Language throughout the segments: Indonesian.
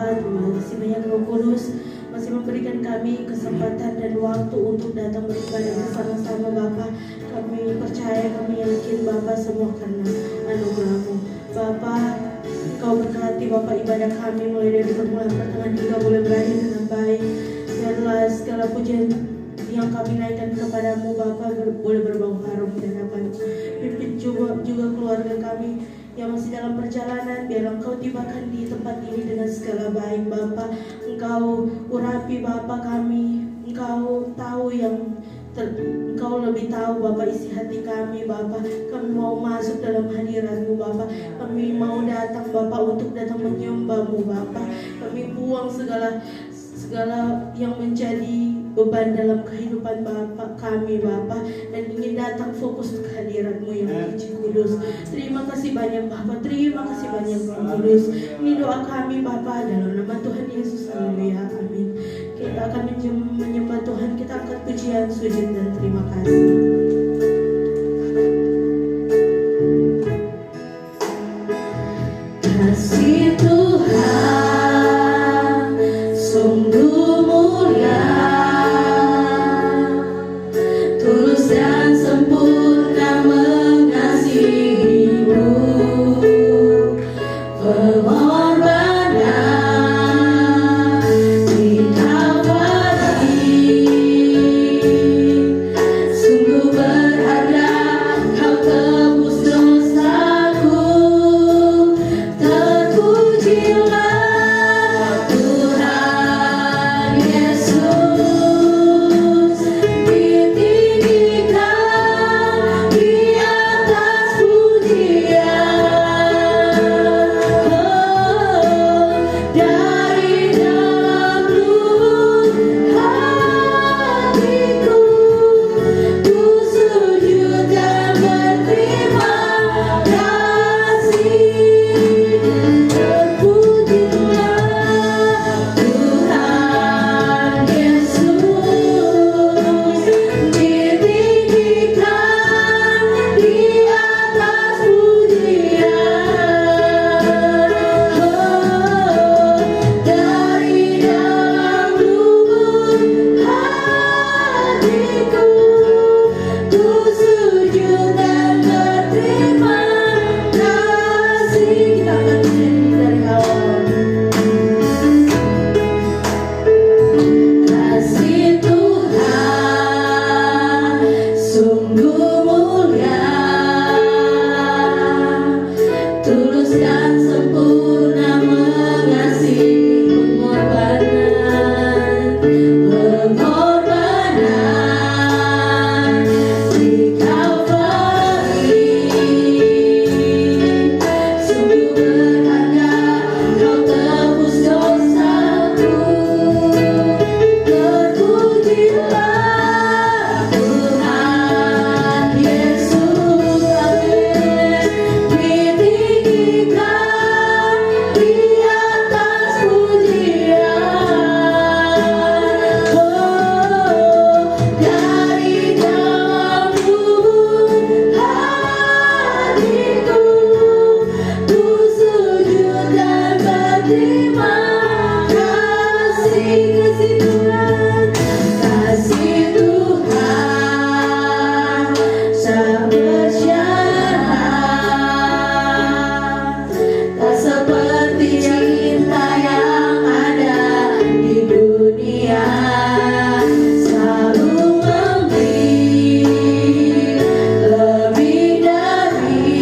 Bapa, terima kasih banyak Roh Kudus masih memberikan kami kesempatan dan waktu untuk datang beribadah bersama-sama Bapa. Kami percaya, kami yakin Bapa semua karena anugerah-Mu. Bapa, Engkau berkati Bapa ibadah kami mulai dari permulaan pertengahan hingga boleh berakhir dengan baik. Biarlah segala pujian yang kami naikkan kepadamu Bapa boleh berbau harum di hadapan. Pimpin juga keluarga kami yang masih dalam perjalanan, biar Engkau tibakan di tempat ini dengan segala baik Bapa. Engkau urapi Bapa kami, Engkau tahu Engkau lebih tahu Bapa isi hati kami Bapa. Kami mau masuk dalam hadirat-Mu Bapa. Kami mau datang Bapa untuk datang menyembah-Mu Bapa. Kami buang segala yang menjadi beban dalam kehidupan Bapa kami Bapa, dan ingin datang fokus ke hadirat-Mu yang suci kudus. Terima kasih banyak Bapa, terima kasih banyak Roh Kudus. Ini doa kami Bapa dalam nama Tuhan Yesus. Haleluya, amin. Kita akan menyembah Tuhan, kita angkat pujian, sujud dan terima kasih. Kasih Tuhan sungguh mulia, tulus dan sempurna mengasihi-Mu. Pengorbanan di Kalvari sungguh berharga, Kau tebus dosaku. Terpujilah Tuhan Yesus, ditinggikan di atas pujian. Dari dalam lubuk hatiku, ku sujud dan berterima kasih. Terpujilah Tuhan Yesus, ditinggikan di atas pujian. Dari dalam lubuk hatiku, ku sujud dan berterima kasih. Kita akan menyanyi dari awal. Kasih Tuhan sungguh mulia, tulus dan sempurna mengasihi. Pengorbanan di Kalvari sungguh berharga, Kau tebus dosaku. Terpujilah Tuhan Yesus, ditinggikan di atas pujian. Dari dalam lubuk hatiku, ku sujud dan berterima kasih. Kasih Tuhan tak bersyarat, tak seperti cinta yang ada di dunia. Selalu memberi lebih dari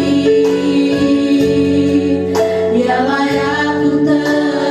yang layak ku terima.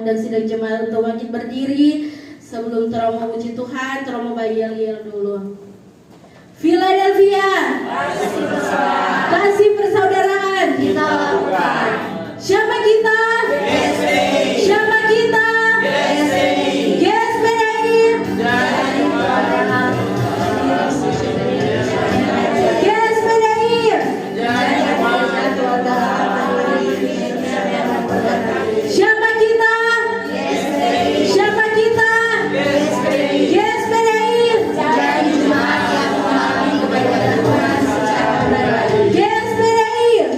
undang sidang jemaat untuk bangkit berdiri. Sebelum terang memuji Tuhan, terang mau bayar-bayar dulu. Philadelphia, kasih persaudaraan kita lakukan. Siapa kita? Siapa kita? Yes, Menaim. Yes, Menaim. Siapa kita? Siapa kita? Yes, Menaim. Yes, Menaim.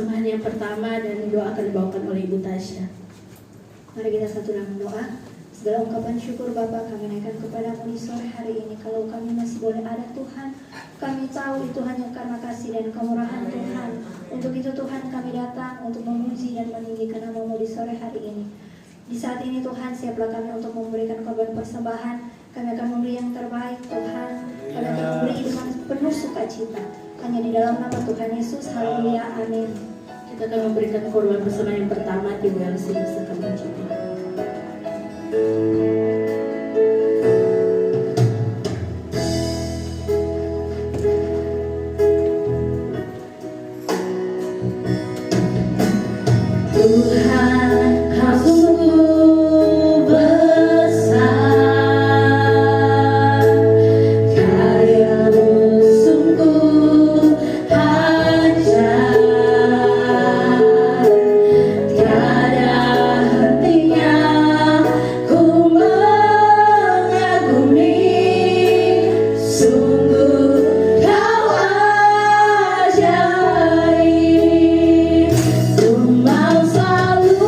persembahan yang pertama dan doa akan dibawakan oleh Ibu Tasya. Mari kita satu dalam doa. Segala ungkapan syukur Bapa kami naikkan kepadamu di sore hari ini. Kalau kami masih boleh ada Tuhan, kami tahu itu hanya karena kasih dan kemurahan Tuhan. Untuk itu Tuhan kami datang untuk memuji dan meninggikan nama-Mu di sore hari ini. Di saat ini Tuhan, siaplah kami untuk memberikan korban persembahan. Kami akan memberi yang terbaik Tuhan. Kami akan memberi dengan penuh sukacita. Hanya di dalam nama Tuhan Yesus. Haleluya. Amin. Kita akan memberikan korban persembahan yang pertama di WLC Nusa Kambangan. Tuhan, Kau sungguh besar, karya-Mu sungguh ajaib. Tiada hentinya ku mengagumi, sungguh Kau ajaib. Ku mau selalu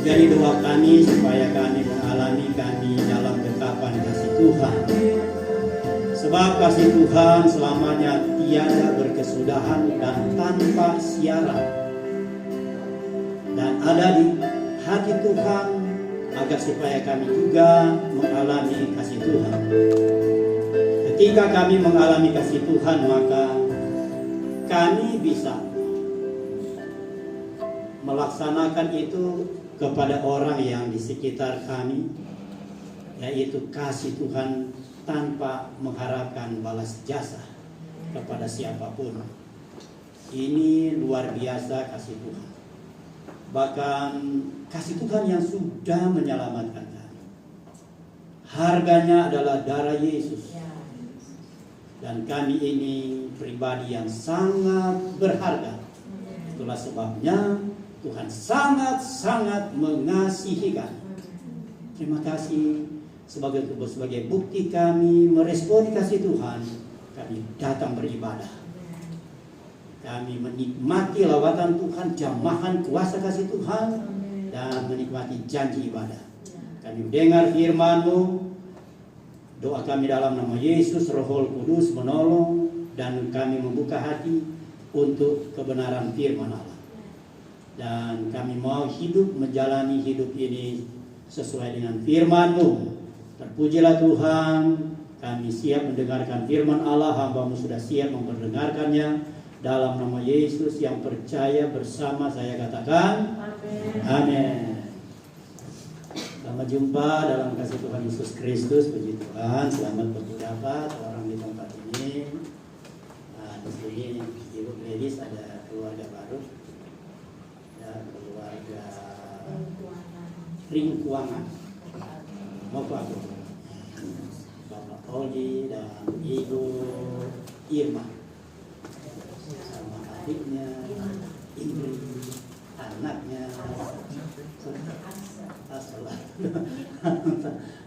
Menjadi doa kami supaya kami mengalami kami dalam gentapan kasih Tuhan. Sebab kasih Tuhan selamanya tiada berkesudahan dan tanpa siaran. Dan ada di hati Tuhan agar supaya kami juga mengalami kasih Tuhan. Ketika kami mengalami kasih Tuhan, maka kami bisa melaksanakan itu kepada orang yang di sekitar kami, yaitu kasih Tuhan tanpa mengharapkan balas jasa kepada siapapun. Ini luar biasa kasih Tuhan. Bahkan kasih Tuhan yang sudah menyelamatkan kami. Harganya adalah darah Yesus. Dan kami ini pribadi yang sangat berharga. Itulah sebabnya Tuhan sangat-sangat mengasihi kami. Terima kasih sebagai bukti kami meresponi kasih Tuhan. Kami datang beribadah. Kami menikmati lawatan Tuhan, jamahan kuasa kasih Tuhan, dan menikmati janji ibadah. Kami dengar firman-Mu. Doa kami dalam nama Yesus, Roh Kudus menolong, dan kami membuka hati untuk kebenaran firman Allah. Dan kami mau hidup, menjalani hidup ini sesuai dengan firman-Mu. Terpujilah Tuhan, kami siap mendengarkan firman Allah, hamba-Mu sudah siap memperdengarkannya. Dalam nama Yesus yang percaya bersama saya katakan, amin. Selamat jumpa dalam kasih Tuhan Yesus Kristus. Puji Tuhan, selamat berdapat orang di tempat ini. Nah, di sini Ibu Gladys ada keluarga baru, ya, keluarga Ringkuangan. Mau aku, Bapak Oli dan Ibu Irma, sama adiknya, Ingrid, anaknya.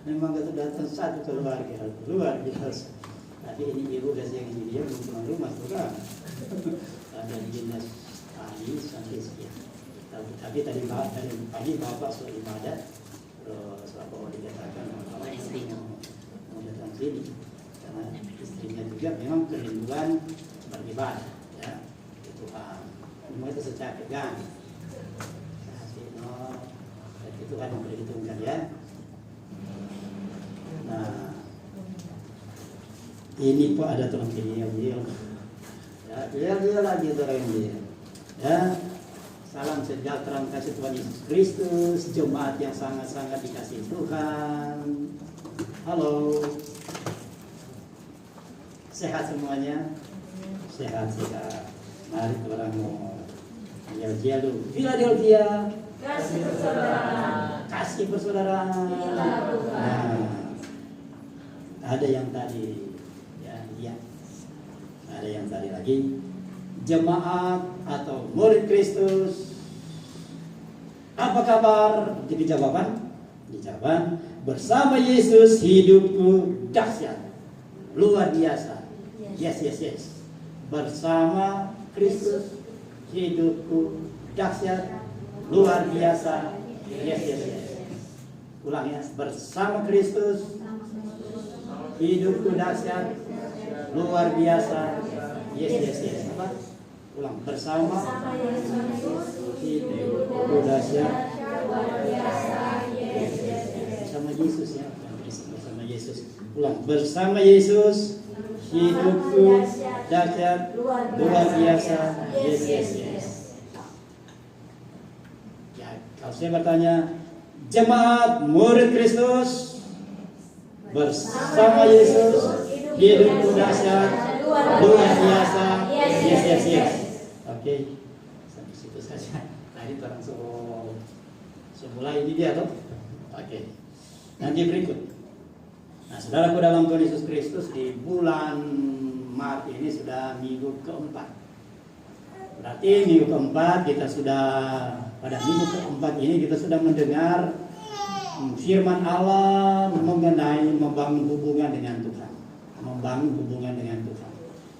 Memang kita datang satu keluarga luar biasa. Tadi ini ibu kasih yang ini dia belum pulang rumah juga. Ada dinas ahli sampai sekian. Tapi tadi pagi bapak sudah ibadat. Terus bapak mau dikatakan bapak istrinya mau datang sini karena istrinya juga memang kerinduan beribadah. Ya, itu memang itu secara pegang. Itu kan yang diperhitungkan ya. Nah, ini Pak ada teman beliau, ya, dia lagi orang dia. Ya, salam sejahtera kasih Tuhan Yesus Kristus, jemaat yang sangat-sangat dikasih Tuhan. Halo, sehat semuanya, sehat. Mari orang mau Philadelphia dulu. Philadelphia. Kasih bersaudara. Nah, ada yang tadi, ya, ada yang tadi lagi. Jemaat atau murid Kristus, apa kabar? Jadi jawaban, bersama Yesus hidupku dahsyat, luar biasa. Yes. Bersama Kristus hidupku dahsyat, luar biasa. Yes. Ulang ya. Bersama Kristus hidupku dahsyat, luar biasa. Yes. Apa? Ulang. Bersama hidupku dahsyat, luar biasa. Yes. Bersama Yesus ya. Bersama Yesus. Ulang. Bersama Yesus hidupku dahsyat, luar biasa. Yes. Kalau saya bertanya, jemaat murid Kristus bersama Yesus hidupku dahsyat, luar biasa. Yes. Oke, sampai situ saja. Tadi orang suruh mulai ini dia tuh. Oke. Nanti berikut. Nah, saudaraku dalam Tuhan Yesus Kristus, di bulan Maret ini sudah minggu keempat. Berarti minggu keempat kita sudah, pada minggu keempat ini kita sudah mendengar firman Allah mengenai membangun hubungan dengan Tuhan.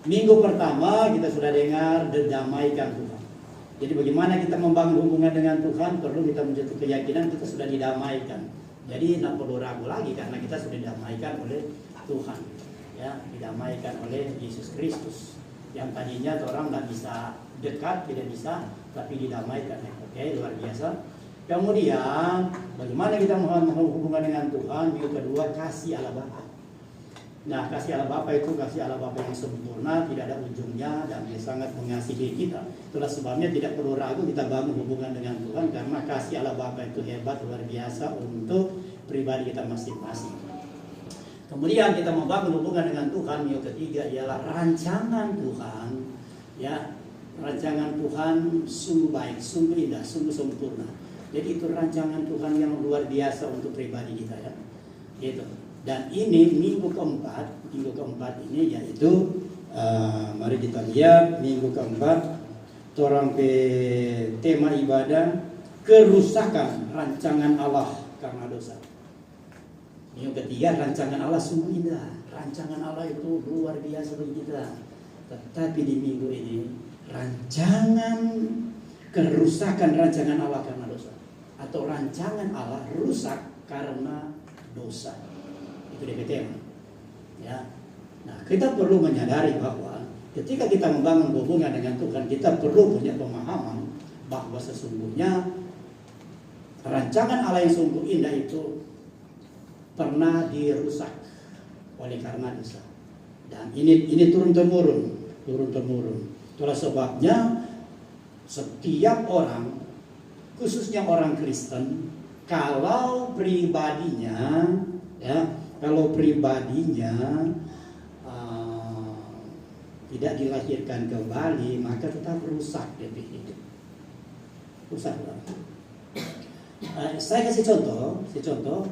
Minggu pertama kita sudah dengar damaikan Tuhan. Jadi bagaimana kita membangun hubungan dengan Tuhan, perlu kita menjadi keyakinan kita sudah didamaikan. Jadi tidak perlu ragu lagi karena kita sudah didamaikan oleh Tuhan, ya, didamaikan oleh Yesus Kristus. Yang tadinya orang tidak bisa dekat, tidak bisa, tapi didamaikan. Oke, luar biasa. Kemudian bagaimana kita membangun hubungan dengan Tuhan? Yang kedua, kasih Allah Bapa. Nah, kasih Allah Bapa itu kasih Allah Bapa yang sempurna, tidak ada ujungnya, dan Dia sangat mengasihi kita. Itulah sebabnya tidak perlu ragu kita bangun hubungan dengan Tuhan, karena kasih Allah Bapa itu hebat, luar biasa untuk pribadi kita masing-masing. Kemudian kita membangun hubungan dengan Tuhan, yang ketiga ialah rancangan Tuhan. Ya, rancangan Tuhan sungguh baik, sungguh indah, sungguh sempurna. Jadi itu rancangan Tuhan yang luar biasa untuk pribadi kita, ya. Gitu. Dan ini minggu keempat ini yaitu mari kita lihat minggu keempat orang pe tema ibadah kerusakan rancangan Allah karena dosa. Minggu ketiga rancangan Allah sungguh indah, rancangan Allah itu luar biasa bagi kita. Tetapi di minggu ini rancangan kerusakan rancangan Allah karena dosa, atau rancangan Allah rusak karena dosa. Itu dia tema. Ya. Nah, kita perlu menyadari bahwa ketika kita membangun hubungan dengan Tuhan, kita perlu punya pemahaman bahwa sesungguhnya rancangan Allah yang sungguh indah itu pernah dirusak oleh karena dosa. Dan ini turun temurun. Itulah sebabnya setiap orang, khususnya orang Kristen, kalau pribadinya tidak dilahirkan kembali, maka tetap rusak dia hidup. Rusak. Saya kasih contoh.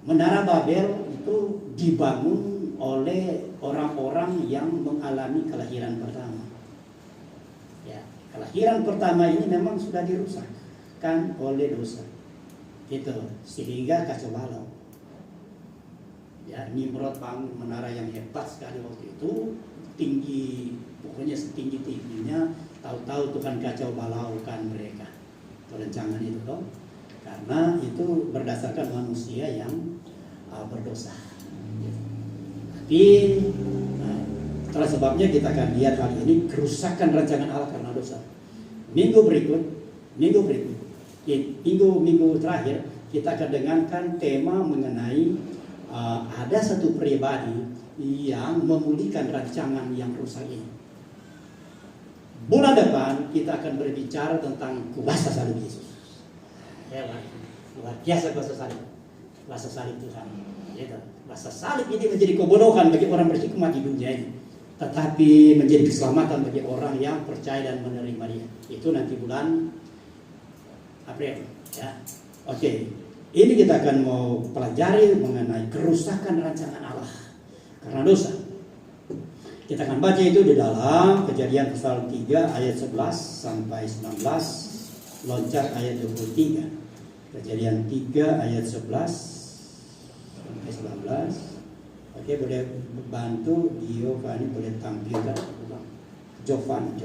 Menara Babel itu dibangun oleh orang-orang yang mengalami kelahiran pertama. Ya, kelahiran pertama ini memang sudah dirusakkan oleh dosa. Itu sehingga kacau balau. Ya, Nimrod bangun menara yang hebat sekali waktu itu, tinggi, pokoknya setinggi-tingginya. Tahu-tahu Tuhan kacau balaukan mereka. Perencanaan itu toh, karena itu berdasarkan manusia yang berdosa. Tapi itulah sebabnya kita akan lihat kali ini kerusakan rancangan Allah karena dosa. Minggu terakhir kita akan dengarkan tema mengenai ada satu pribadi yang memulihkan rancangan yang rusak ini. Bulan depan kita akan berbicara tentang kuasa salib Yesus. Luar biasa kuasa salib Tuhan. Kuasa salib ini menjadi kebodohan bagi orang berhikmat di dunia ini, tetapi menjadi keselamatan bagi orang yang percaya dan menerima Dia. Itu nanti bulan April. Ya, oke. Ini kita akan mau pelajari mengenai kerusakan rancangan Allah karena dosa. Kita akan baca itu di dalam Kejadian pasal 3 ayat 11 sampai 19, loncat ayat 23. Kejadian 3 ayat 11 sampai 19. Oke, boleh bantu Giovanni, boleh tampilkan Jovan.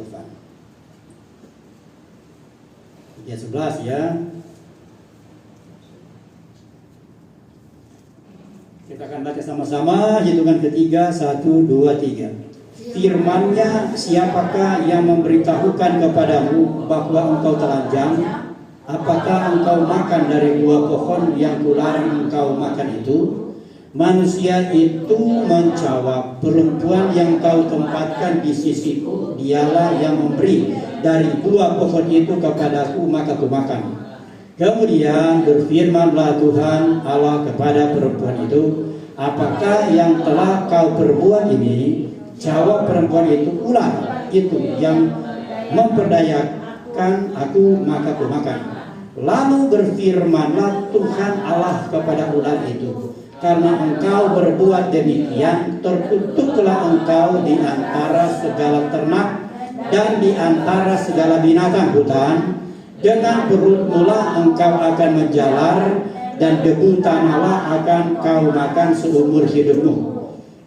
Ayat 11 ya. Kita akan baca sama-sama, hitungan ketiga, 1, 2, 3. Firman-Nya, siapakah yang memberitahukan kepadamu bahwa engkau telanjang? Apakah engkau makan dari buah pohon yang kularang engkau makan itu? Manusia itu menjawab, perempuan yang kau tempatkan di sisiku, dialah yang memberi dari buah pohon itu kepadaku, maka ku makan. Kemudian berfirmanlah Tuhan Allah kepada perempuan itu, apakah yang telah kau perbuat ini? Jawab perempuan itu, ular itu yang memperdayakan aku, maka ku makan. Lalu berfirmanlah Tuhan Allah kepada ular itu, karena engkau berbuat demikian, terkutuklah engkau di antara segala ternak dan di antara segala binatang hutan. Dengan perutmu lah engkau akan menjalar, dan debu tanahlah akan kau makan seumur hidupmu.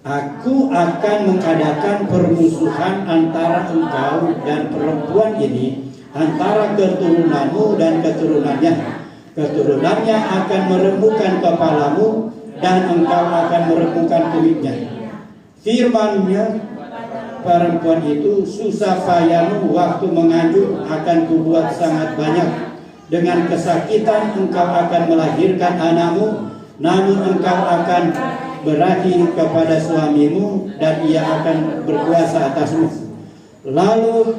Aku akan mengadakan permusuhan antara engkau dan perempuan ini, antara keturunanmu dan keturunannya. Keturunannya akan meremukkan kepalamu, dan engkau akan meremukkan kulitnya. Firman-Nya, perempuan itu, susah payahmu waktu mengandung akan kubuat sangat banyak. Dengan kesakitan engkau akan melahirkan anakmu, namun engkau akan berakhir kepada suamimu dan ia akan berkuasa atasmu. Lalu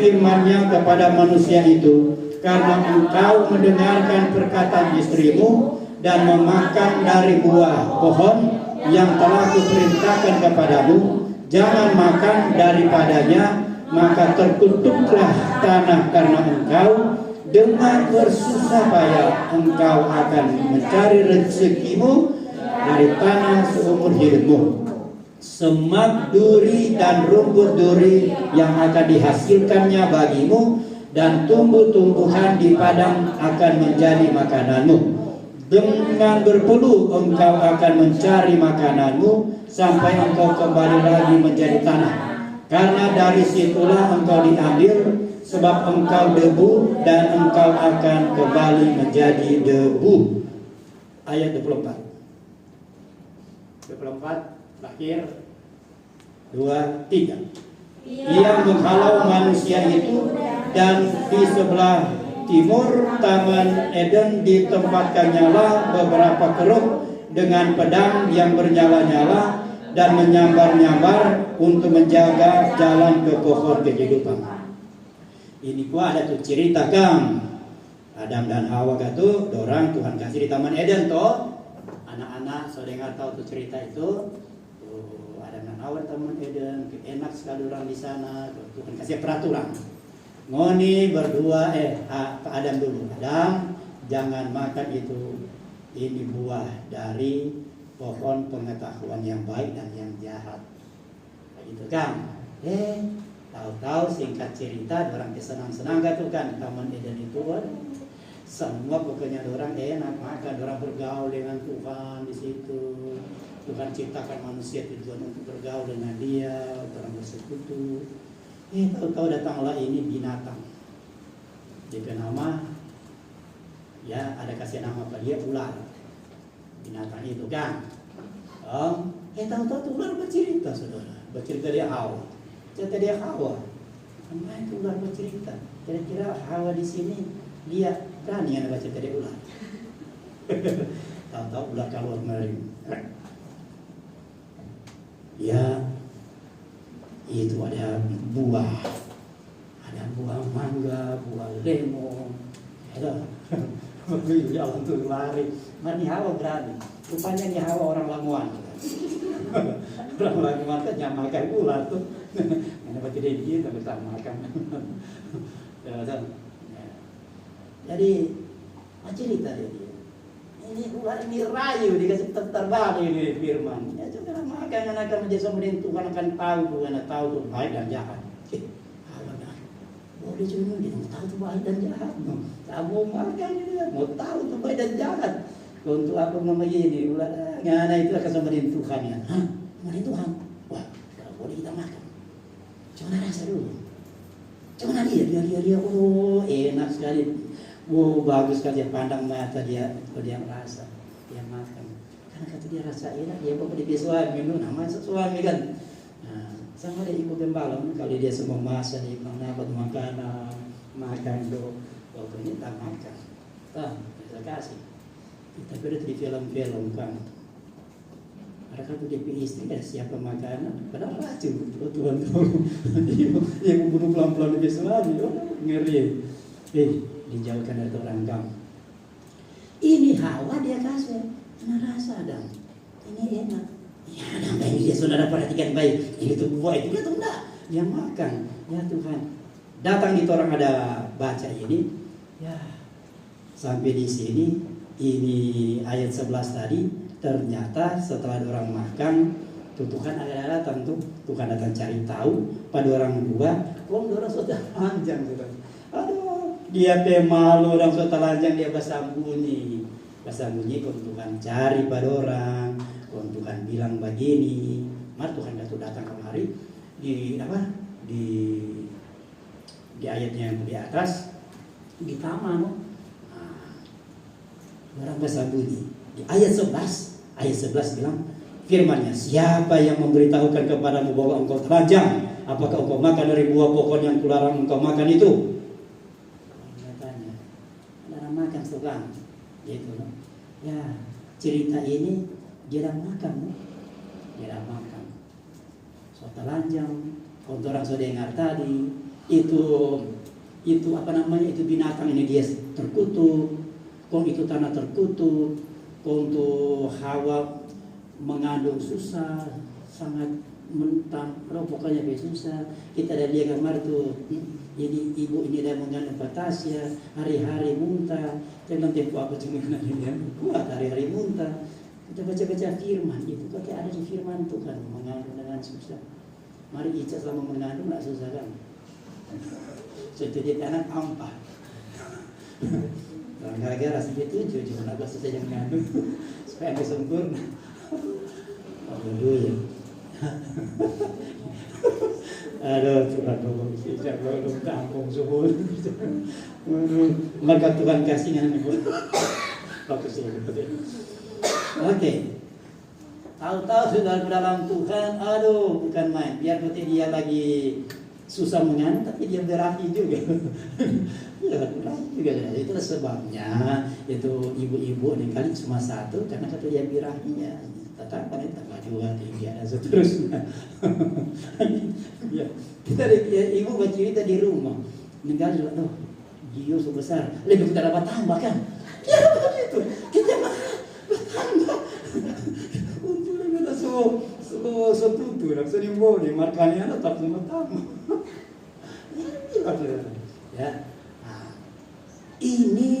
firman-Nya kepada manusia itu, karena engkau mendengarkan perkataan istrimu dan memakan dari buah pohon yang telah kuperintahkan kepadamu, jangan makan daripadanya, maka terkutuklah tanah karena engkau. Dengan bersusah payah engkau akan mencari rezekimu dari tanah seumur hidupmu. Semak duri dan rumput duri yang akan dihasilkannya bagimu, dan tumbuh-tumbuhan di padang akan menjadi makananmu. Dengan berpeluh engkau akan mencari makananmu sampai engkau kembali lagi menjadi tanah. Karena dari situlah engkau diambil, sebab engkau debu dan engkau akan kembali menjadi debu. Ayat 24. 24 terakhir 2-3. Ia menghalau manusia itu, dan di sebelah timur Taman Eden ditempatkannya beberapa keruk dengan pedang yang bernyala-nyala dan menyambar-nyambar untuk menjaga jalan ke pohon kehidupan. Ini kuah ada tuh cerita Kang Adam dan Hawa gatu dorang Tuhan kasih di Taman Eden toh. Anak-anak so dengar tahu tuh cerita itu. Adam dan Hawa di Taman Eden, enak sekali orang di sana. Tuhan kasih peraturan. Ngoni berdua Pak Adam dulu. Adam jangan makan itu. Ini buah dari pohon pengetahuan yang baik dan yang jahat. Begitu Kang. Tahu-tahu singkat cerita orang kesenang-senang gitu kan Taman Eden itu semua pokoknya orang enak makan, orang bergaul dengan Tuhan di situ. Tuhan ciptakan manusia tujuan untuk bergaul dengan Dia, orang bersekutu. Tahu-tahu datanglah ini binatang. Dia nama ya ada kasih nama apa dia ular. Binatang itu kan. Tahu-tahu tuh ular bercerita saudara, bercerita dia Hawa. Cerita dia Hawa, kenapa itu ular bercerita? Kira-kira Hawa di sini dia berani yang baca cerita dia ular. Tahu-tahu ular keluar kemarin. Ya, itu ada buah mangga, buah lemon. Ada, ya Allah tuh lari. Mari Hawa berani. Rupanya ini Hawa orang Lamongan. Orang Lamongan kan yang makan ular tuh. Kenapa tidak gitu kita makan? Jadi cerita dia. Ini ular ini rayu dikasih terbang ini firman. Ya coba makan akan menjadi sumber Tuhan akan tahu tuh baik dan jahat. Boleh cuma dia mau tahu tuh baik dan jahat. Kamu makan ini mau tahu tuh baik dan jahat. Untuk apa namanya ini ular? Ngana itu akan sumber Tuhan ya. Sumber Tuhan. Wah, kalau boleh kita makan. Coba rasa dulu. Coba dia enak sekali. Bagus sekali dia pandang mata dia, kalau dia merasa, dia makan. Karena kata dia rasa enak, dia bawa di suami, namanya suami kan. Nah, sama dia ikut gembala, kalau dia semua masak, dia dapat makanan, makan tuh, waktu ini tak makan. Bisa kasih. Kita beri di film-film kan. Ada kan dia istri kan siapa makanan, padahal racun, Tuhan. Dia membunuh pelan-pelan di suami, ngeri. Dijauhkan dari orang kamu. Ini Hawa dia kasih, mana rasa Adam? Ini enak. Ya Adam, ini dia saudara perhatikan baik. Ini tuh buah itu dia tuh enggak. Dia makan. Ya Tuhan. Datang itu orang ada baca ini. Ya sampai di sini. Ini ayat 11 tadi. Ternyata setelah orang makan, Tuhan ada datang tuh. Tuhan datang cari tahu pada orang dua. Orang sudah panjang sudah. Aduh. Dia malu orang suatu telanjang dia bersembunyi kalau Tuhan cari pada orang, kalau Tuhan bilang begini, Mari Tuhan datang kemari di ayatnya yang di atas di taman. Orang bahasa bunyi di ayat 11 bilang firman-Nya, siapa yang memberitahukan kepadamu bahwa engkau telanjang, apakah engkau makan dari buah pohon yang kularang engkau makan itu? Dia tanya, larang makan sekarang, gitu loh. Ya, cerita ini jarang makan, jarang makan. So telanjang, untuk orang sudah dengar tadi, itu apa namanya, itu binatang ini dia terkutuk, kong itu tanah terkutuk, kong untuk Hawa mengandung susah, sangat mentang, pokoknya susah. Kita ada lihat gambar tuh, jadi ibu ini dia mengandung Patasya, hari-hari muntah. Jangan tempo apa cuma dia kuat hari-hari muntah. Kita baca firman, itu kakek ada di firman tuh kan, mengandung dengan susah. Mari Ica sama mengandung nggak susah kan? Jadi dia anak ampa. Gara-gara segitu cuma nak susah yang mengandung supaya nggak sempurna. Haleluya. Aduh, Tuhan tolong Ica belum tampung subuh. Maka Tuhan kasih dengan ibu. Oke. Tahu-tahu sudah dalam Tuhan, aduh bukan main. Biar nanti dia lagi susah mengandung, tapi dia berapi juga. Itulah sebabnya itu ibu-ibu nih kali cuma satu karena kata dia birahinya. Tetap itu dua tiga dan seterusnya. Ya, kita ibu bercerita di rumah. Negara juga tuh, Gio sebesar, lebih kita dapat tambah kan? Ya begitu. Kita mah bertambah. Untungnya kita seputu, langsung boleh markanya tetap tambah. Ya, ini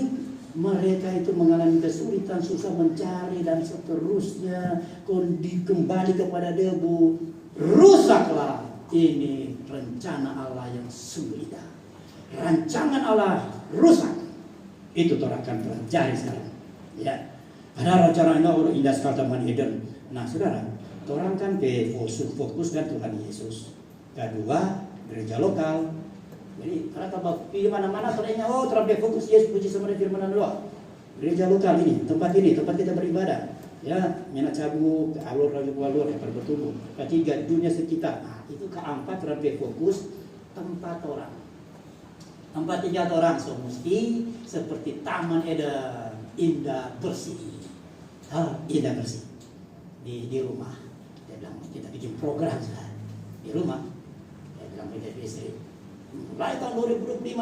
mereka itu mengalami kesulitan, susah mencari dan seterusnya, kembali kepada debu, rusaklah. Ini rencana Allah yang sungguh indah. Rancangan Allah rusak. Itu orang akan pelajari sekarang. Ya, ada rencana Allah indah sekali Taman Eden. Nah, saudara, orang kan fokus dan Tuhan Yesus. Kedua, gereja lokal. Jadi kalau pilih mana-mana ternyata terlalu fokus Yesus puji sama firman Allah. Gereja lokal ini tempat kita beribadah. Ya, menak cabuk, alur dapat bertumbuh. Ketiga, dunia sekitar. Nah, itu keempat terlalu fokus tempat orang. Tempat tinggal orang so mesti seperti Taman Eden, indah bersih. Indah bersih. Di rumah. Dia bilang kita bikin program di rumah. Dia bilang kita istri. Mulai tahun 2025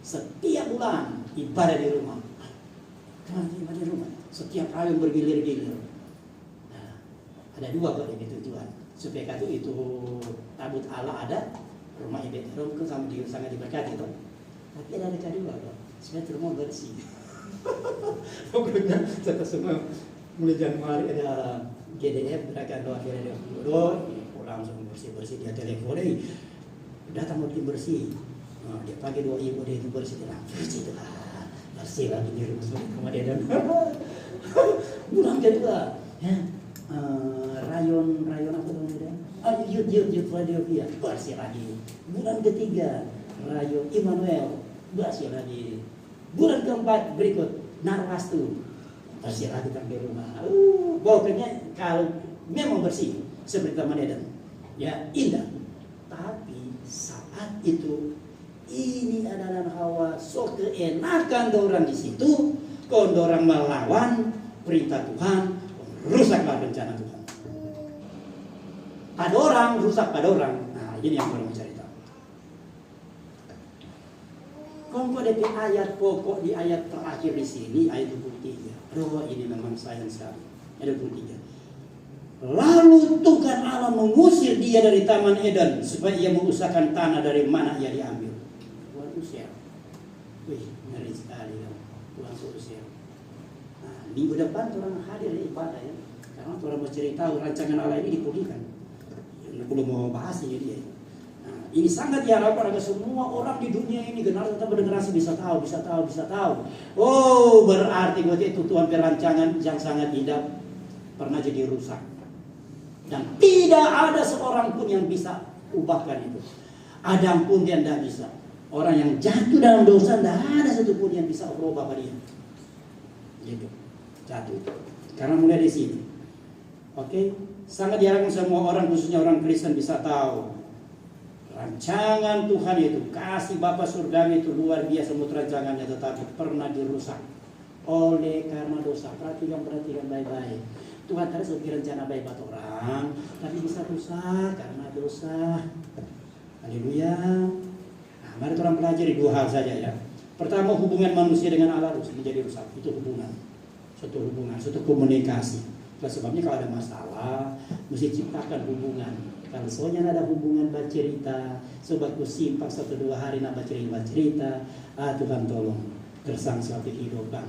setiap bulan ibadah di rumah. Kenapa ibadah di rumah? Setiap hari bergilir-gilir. Nah, ada dua kok ini tujuan. Supaya itu tabut Allah ada, rumah ibadah itu sangat diberkati itu. Tapi ada kedua kok. Supaya rumah bersih. Pokoknya kita semua mulai Januari ada GDF gerakan doa pulang langsung bersih dia telepon datang mau bersih. Nah, dia pakai doa ibu dia itu bersih bersih lagi di rumah dia dan bulan kedua ya rayon apa namanya yud radio dia bersih lagi. Bulan ketiga rayon Immanuel bersih lagi. Bulan keempat berikut Narwastu bersih lagi di rumah. Pokoknya kalau memang bersih seperti Taman Eden ya indah. Tapi saat itu ini adalah Hawa so keenakan orang di situ, kalau orang melawan perintah Tuhan, rusaklah rencana Tuhan. Ada orang rusak pada orang. Nah, ini yang perlu mencari tahu. Kalau ada di ayat pokok di ayat terakhir di sini ayat 23. Ini memang sayang sekali. Ayat 23. Lalu Tuhan Allah mengusir dia dari Taman Eden supaya ia mengusahakan tanah dari mana ia diambil. Tuhan usir. Wih, ngeri sekali ya. Tuhan usir. Nah, minggu depan orang hadir di ibadah ya. Karena orang mau cerita rancangan Allah ini dipulihkan. Belum mau bahas ini dia. Nah, ini sangat diharapkan agar semua orang di dunia ini generasi tetap generasi bisa tahu. Oh, berarti itu Tuhan perancangan yang sangat indah pernah jadi rusak. Dan tidak ada seorang pun yang bisa ubahkan itu. Adam pun dia tidak bisa. Orang yang jatuh dalam dosa, tidak ada satupun yang bisa ubah dia. Gitu. Jatuh. Karena mulai di sini. Oke, sangat jarang semua orang, khususnya orang Kristen, bisa tahu rancangan Tuhan itu, kasih Bapa surgawi itu luar biasa rancangannya, tetapi pernah dirusak oleh karena dosa. Perhatikan baik-baik. Tuhan harus beri rencana baik buat orang, tapi bisa rusak karena dosa. Haleluya. Nah, mari orang pelajari dua hal saja ya. Pertama, hubungan manusia dengan Allah harus menjadi rusak. Itu hubungan, suatu komunikasi. Nah, sebabnya kalau ada masalah, mesti ciptakan hubungan. Kalau soalnya ada hubungan bercerita, sobatku simpak 1-2 hari nak bercerita, Tuhan tolong gersang suatu kehidupan.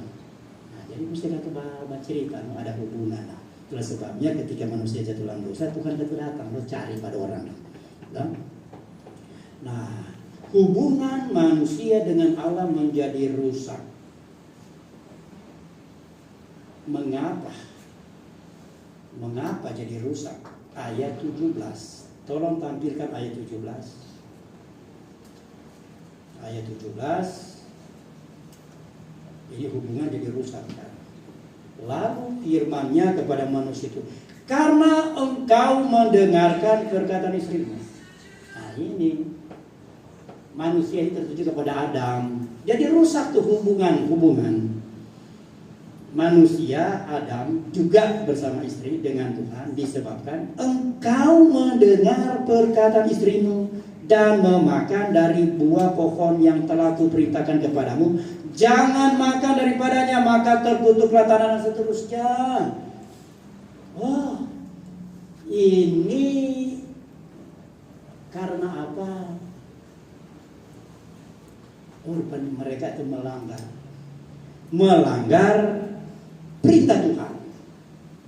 Nah, jadi mesti ada bercerita, ada hubungan. Nah, itulah sebabnya ketika manusia jatuh dalam dosa, Tuhan datang, lo cari pada orang. Nah, hubungan manusia dengan Allah menjadi rusak. Mengapa jadi rusak? Ayat 17. Tolong tampilkan ayat 17. Ayat 17. Ini hubungan jadi rusak kan? Lalu firman-Nya kepada manusia itu, karena engkau mendengarkan perkataan istrimu. Nah ini manusia ini tertuju kepada Adam. Jadi rusak tuh hubungan manusia Adam juga bersama istri dengan Tuhan disebabkan engkau mendengar perkataan istrimu dan memakan dari buah pohon yang telah kuperintahkan kepadamu. Jangan makan daripadanya, maka terkutuklah tanah dan seterusnya. Oh, ini karena apa? Korban mereka itu melanggar perintah Tuhan.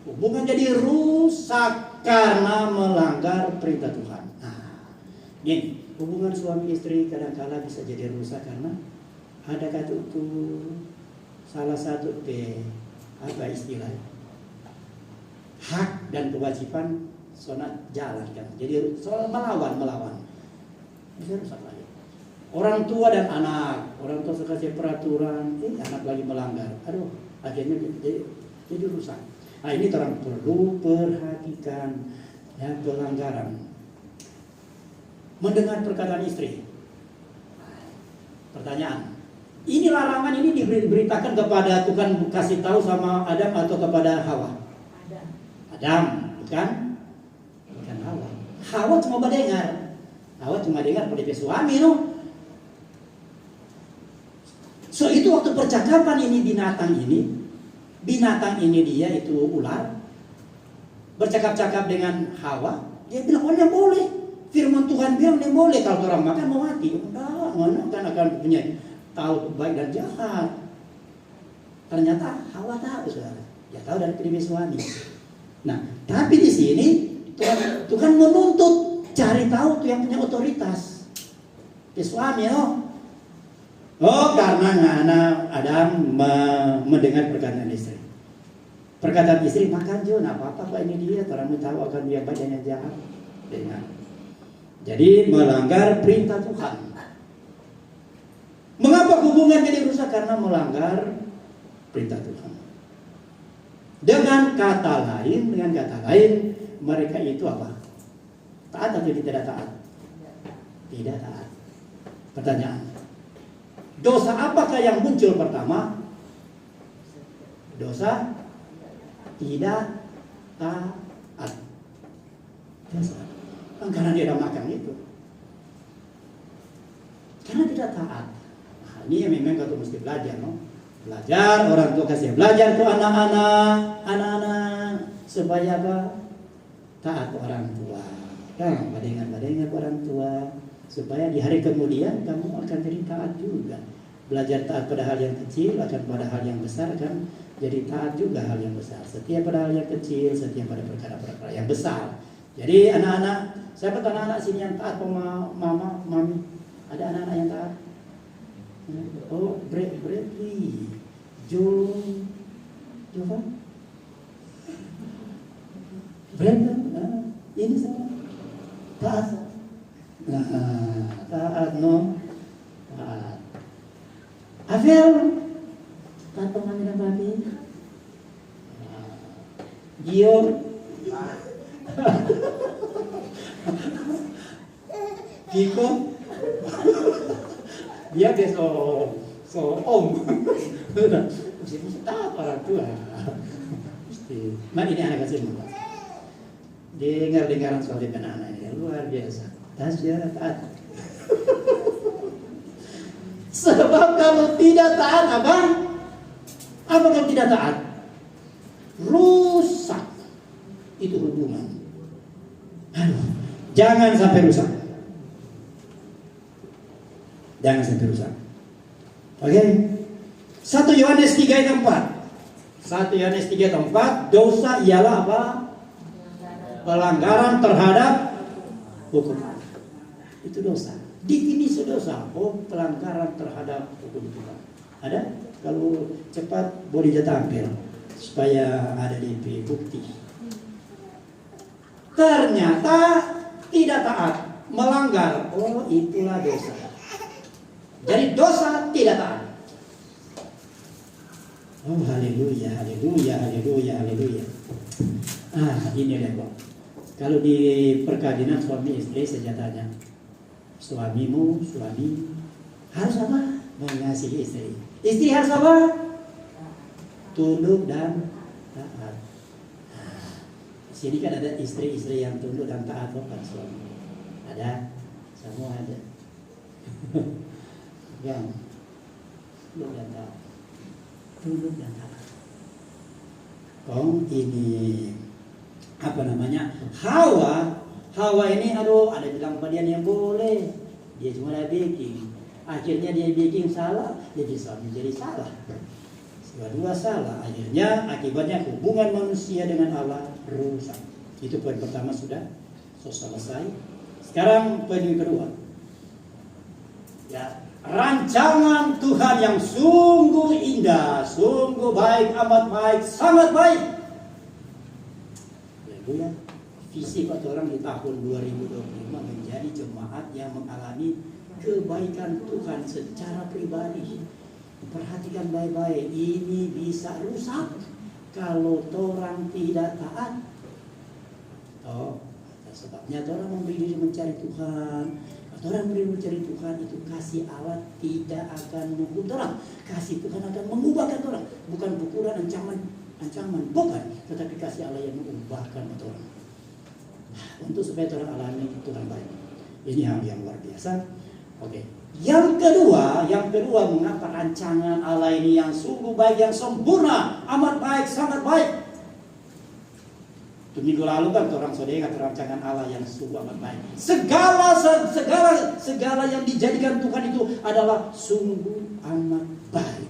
Hubungan jadi rusak karena melanggar perintah Tuhan. Nah, ini hubungan suami istri kadang-kala bisa jadi rusak karena ada kata itu salah satu apa istilah hak dan kewajiban sonat jalan kan. Jadi soal melawan bisa rusak lagi. Orang tua dan anak, orang tua kasih peraturan, anak lagi melanggar. Aduh, akhirnya jadi rusak. Nah ini orang perlu perhatikan ya, pelanggaran. Mendengar perkataan istri. Pertanyaan, ini larangan ini diberitakan kepada Tuhan kasih tahu sama Adam atau kepada Hawa? Adam, bukan Hawa. Hawa cuma mendengar. Hawa cuma dengar pada suami, no. So itu waktu percakapan ini binatang ini dia itu ular bercakap-cakap dengan Hawa, dia bilang oh dia boleh. Firman Tuhan bilang dia boleh kalau orang makan mau mati. Enggak, mana kan akan punya tahu baik dan jahat. Ternyata Hawa tahu saudara. Dia tahu dari pribadi suami. Nah, tapi di sini Tuhan menuntut cari tahu tuh yang punya otoritas. Di suami, no. Oh, karena anak Adam mendengar perkataan istri. Perkataan istri, makan jo, nah apa-apa kok ini dia, orang tahu akan dia badannya jahat. Dengar. Jadi melanggar perintah Tuhan. Mengapa hubungan jadi rusak? Karena melanggar perintah Tuhan. Dengan kata lain, mereka itu apa? Taat atau tidak taat? Tidak taat. Pertanyaan. Dosa apakah yang muncul pertama? Dosa tidak taat. Dosa. Karena dia tidak makan itu. Karena tidak taat. Nah, ini yang memang kita mesti belajar, no? Belajar, orang tua kasih belajar ke anak-anak supaya apa? Taat orang tua. Kan, badengan orang tua. Supaya di hari kemudian kamu akan jadi taat juga. Belajar taat pada hal yang kecil akan pada hal yang besar kan. Jadi taat juga hal yang besar. Setia pada hal yang kecil, setia pada perkara-perkara yang besar. Jadi anak-anak, siapa anak-anak sini yang taat sama mama, mami? Ada anak-anak yang taat? Oh, Bradley, Jovan. Brandon, ini sama taat. Taat no. Taat. Avel, taat pemanggilan babi. Gio, Kiko, dia so om. Mesti taat orang tua. Mesti. Ini anak kecil. Dengar-dengaran soal anak ini luar biasa. Tasya taat. Sebab kalau tidak taat apa? Apa kalau tidak taat? Rusak itu hubungan. Aduh, jangan sampai rusak. Jangan sampai rusak. Oke. 1 Yohanes 3 ayat 4. 1 Yohanes 3 ayat 4, dosa ialah apa? Pelanggaran terhadap hukum. Itu dosa. Definisi dosa, pelanggaran terhadap hukum Tuhan. Ada? Kalau cepat boleh tampil supaya ada DP bukti. Ternyata tidak taat, melanggar. Oh, itulah dosa. Jadi dosa tidak taat. Oh, haleluya, haleluya, haleluya, haleluya. Ini deh kok. Kalau di perkawinan suami istri sejatanya, suami harus apa? Mengasihi istri. Istri harus apa? Tunduk dan taat. Sini kan ada istri-istri yang tunduk dan taat, bukan suami. Ada, semua ada. Yang tunduk dan taat. Tunduk dan taat. Ini apa namanya? Hawa ini ada bilang pada dia yang boleh. Dia cuma ada baking. Akhirnya dia baking salah, jadi suami jadi salah. Dua-dua salah. Akhirnya akibatnya hubungan manusia dengan Allah rusak. Itu poin pertama sudah selesai. Sekarang poin yang kedua. Ya, rancangan Tuhan yang sungguh indah, sungguh baik, amat baik, sangat baik. Haleluya. Visi kata orang di tahun 2025 menjadi jemaat yang mengalami kebaikan Tuhan secara pribadi. Perhatikan baik-baik, ini bisa rusak kalau orang tidak taat. Sebabnya orang memberi diri mencari Tuhan. Orang memberi mencari Tuhan itu kasih Allah tidak akan mengubah orang. Kasih Tuhan akan mengubahkan orang. Bukan pukulan, ancaman, bukan. Tetapi kasih Allah yang mengubahkan orang. Untuk supaya orang alami Tuhan baik. Ini hal yang luar biasa. Oke. Yang kedua, mengapa rancangan Allah ini yang sungguh baik, yang sempurna, amat baik, sangat baik. Minggu lalu kan orang saudara kata rancangan Allah yang sungguh amat baik. Segala yang dijadikan Tuhan itu adalah sungguh amat baik.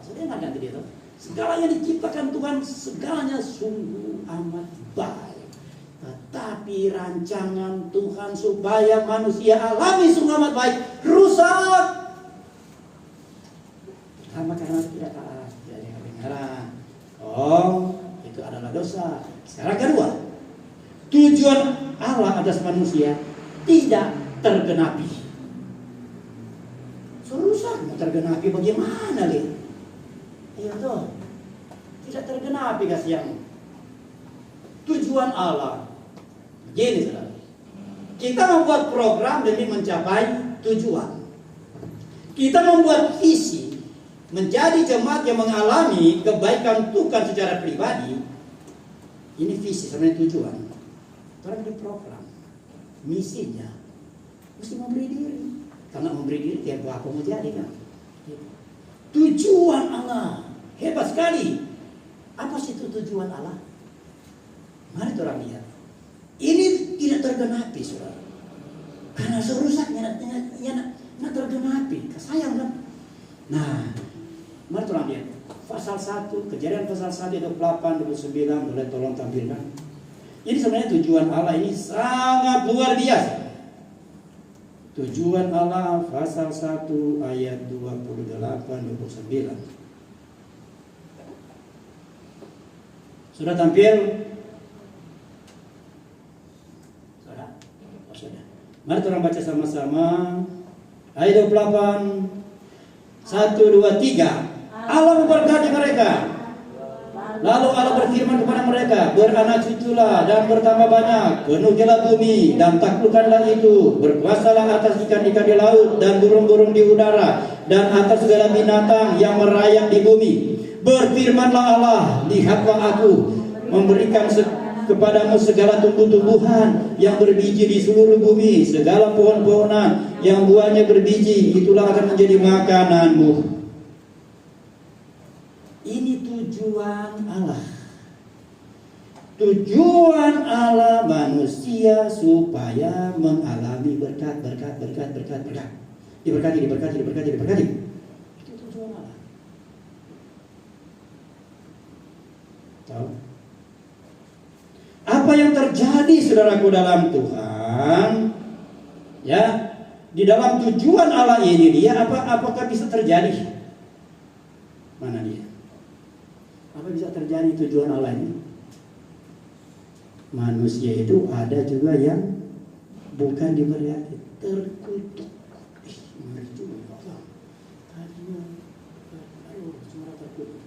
Saudara ingat itu? Segala yang diciptakan Tuhan, segalanya sungguh amat baik. Tetapi rancangan Tuhan supaya manusia alami sungguh amat baik rusak. Pertama karena tidak taat, jadi kebenaran. Itu adalah dosa. Sekarang kedua, tujuan Allah atas manusia tidak tergenapi. Rusak, mau tergenapi bagaimana lihat? Iya tuh, tidak tergenapi kasihan. Tujuan Allah. Gini saudara, kita membuat program demi mencapai tujuan. Kita membuat visi menjadi jemaat yang mengalami kebaikan Tuhan secara pribadi. Ini visi sebenarnya tujuan. Orang di program, misinya mesti memberi diri. Karena memberi diri tiap apa mau jadi kan. Tujuan Allah hebat sekali. Apa sih itu tujuan Allah? Mari orang lihat. Ini tidak tergenapi, saudara. Karena serusaknya tidak tergenapi. Sayang kan? Nah, mari orang lihat. Pasal 1, Kejadian pasal 1 itu 8, 29, boleh tolong tampilkan. Ini sebenarnya tujuan Allah ini sangat luar biasa. Tujuan Allah pasal 1 ayat 28, 29. Sudah tampil? Mari kita baca sama-sama. Ayat 28. 1, 2, 3. Allah memberkati mereka. Lalu Allah berfirman kepada mereka, beranak cuculah dan bertambah banyak, penuhilah bumi dan taklukkanlah itu, berkuasalah atas ikan-ikan di laut dan burung-burung di udara dan atas segala binatang yang merayap di bumi. Berfirmanlah Allah, lihatlah aku memberikan kepadamu segala tumbuh-tumbuhan yang berbiji di seluruh bumi, segala pohon-pohonan yang buahnya berbiji, itulah akan menjadi makananmu. Ini tujuan Allah. Tujuan Allah manusia supaya mengalami berkat. Diberkati. Itu tujuan Allah. Tahu? Apa yang terjadi saudaraku dalam Tuhan? Ya, di dalam tujuan Allah ini apakah bisa terjadi? Mana dia? Apa bisa terjadi tujuan Allah ini? Manusia itu ada juga yang bukan diberkati, terkutuk. Ngeri juga. Tadinya, cuma terkutuk.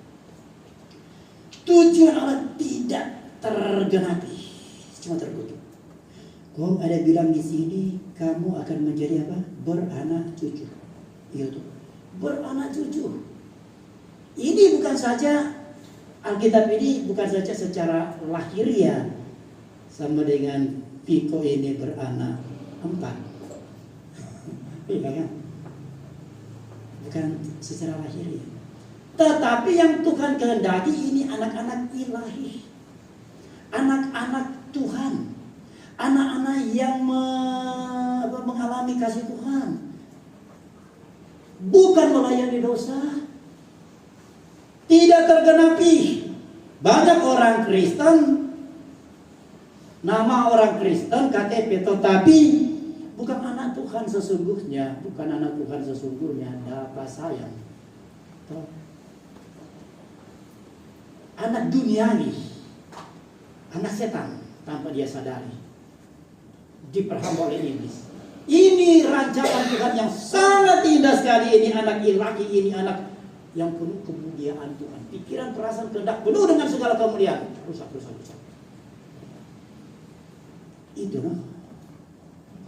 Tujuan Allah tidak tergenapi, cuma terkutuk. Kau ada bilang di sini kamu akan menjadi apa? Beranak cucu. Iya tuh, beranak cucu. Ini bukan saja Alkitab ini bukan saja secara lahiriah sama dengan Piko ini beranak 4. Iya kan? Bukan secara lahiriah. Tetapi yang Tuhan kehendaki ini anak-anak ilahi. Anak-anak Tuhan. Anak-anak yang mengalami kasih Tuhan. Bukan melayani dosa. Tidak tergenapi. Banyak orang Kristen, nama orang Kristen KTP, tetapi bukan anak Tuhan sesungguhnya, dapat sayang. Anak duniawi, anak setan tanpa dia sadari, diperhamba oleh iblis. Ini rancangan Tuhan yang sangat indah sekali. Ini anak ilahi, ini anak yang penuh kemuliaan Tuhan, pikiran, perasaan, kehendak penuh dengan segala kemuliaan. Rusak. Itu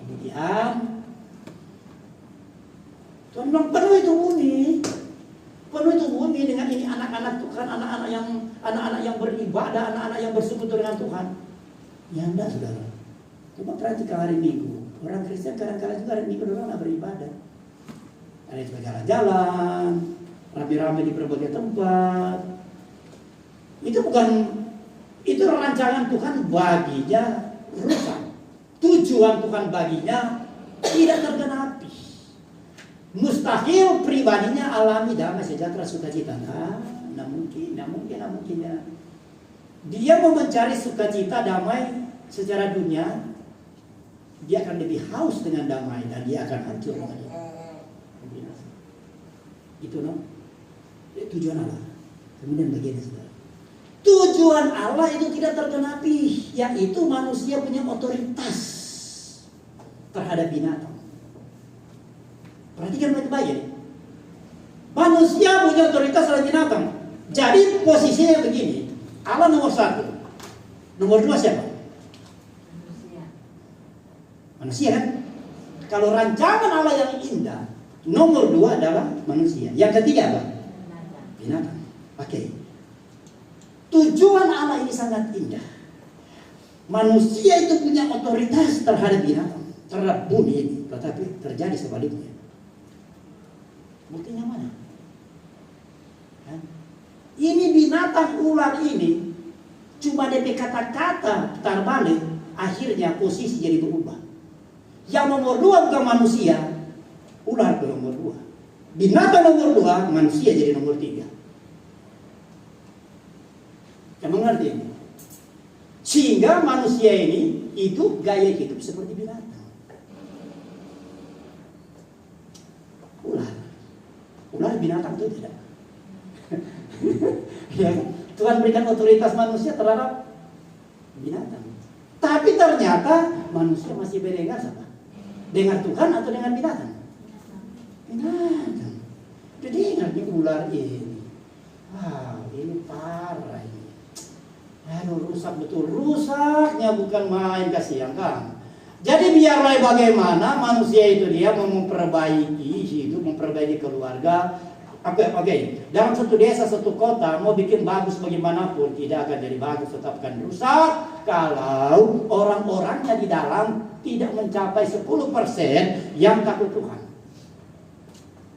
kemudian Tuhan bilang penuh itu bumi dengan ini anak-anak Tuhan, anak-anak yang beribadah, anak-anak yang bersekutu dengan Tuhan. Ya enggak, saudara. Coba perhatikan hari Minggu. Orang Kristen kadang-kadang juga hari Minggu orang nggak beribadah. Ada yang suka jalan-jalan, rame-rame di berbagai tempat. Itu rancangan Tuhan baginya rusak. Tujuan Tuhan baginya tidak tergenapi. Mustahil pribadinya alami damai sejahtera sukacita. Nah mungkin ya. Dia mau mencari sukacita damai secara dunia, dia akan lebih haus dengan damai dan dia akan hancur. Itu tujuan Allah. Kemudian bagian saudara. Tujuan Allah itu tidak tergenapi, yaitu manusia punya otoritas terhadap binatang. Perhatikan baik-baik. Manusia punya otoritas terhadap binatang. Jadi posisinya begini. Allah nomor 1. Nomor 2 siapa? Manusia kan? Kalau rancangan Allah yang indah, nomor 2 adalah manusia. Yang ketiga apa? Binatang. Oke. Tujuan Allah ini sangat indah. Manusia itu punya otoritas terhadap binatang, terhadap bumi ini. Tetapi terjadi sebaliknya. Buktinya mana? Ini binatang ular ini cuma DP kata-kata terbalik, akhirnya posisi jadi berubah. Yang nomor 2 bukan manusia, ular ke nomor 2. Binatang nomor 2, manusia jadi nomor 3. Kamu ngerti ini? Sehingga manusia ini itu gaya hidup seperti binatang. Ular binatang itu tidak. Ya, Tuhan berikan otoritas manusia terhadap binatang. Tapi ternyata manusia masih berengas apa? Dengan Tuhan atau dengan binatang? Binatang. Jadi ingat nih ular ini. Wow, ini parah ini. Aduh, rusak betul. Rusaknya bukan main, kasihan kan. Jadi biarlah bagaimana manusia itu dia mau memperbaiki keluarga. Oke. Dalam satu desa, satu kota, mau bikin bagus bagaimanapun tidak akan jadi bagus, tetap akan rusak kalau orang-orangnya di dalam tidak mencapai 10% yang takut Tuhan.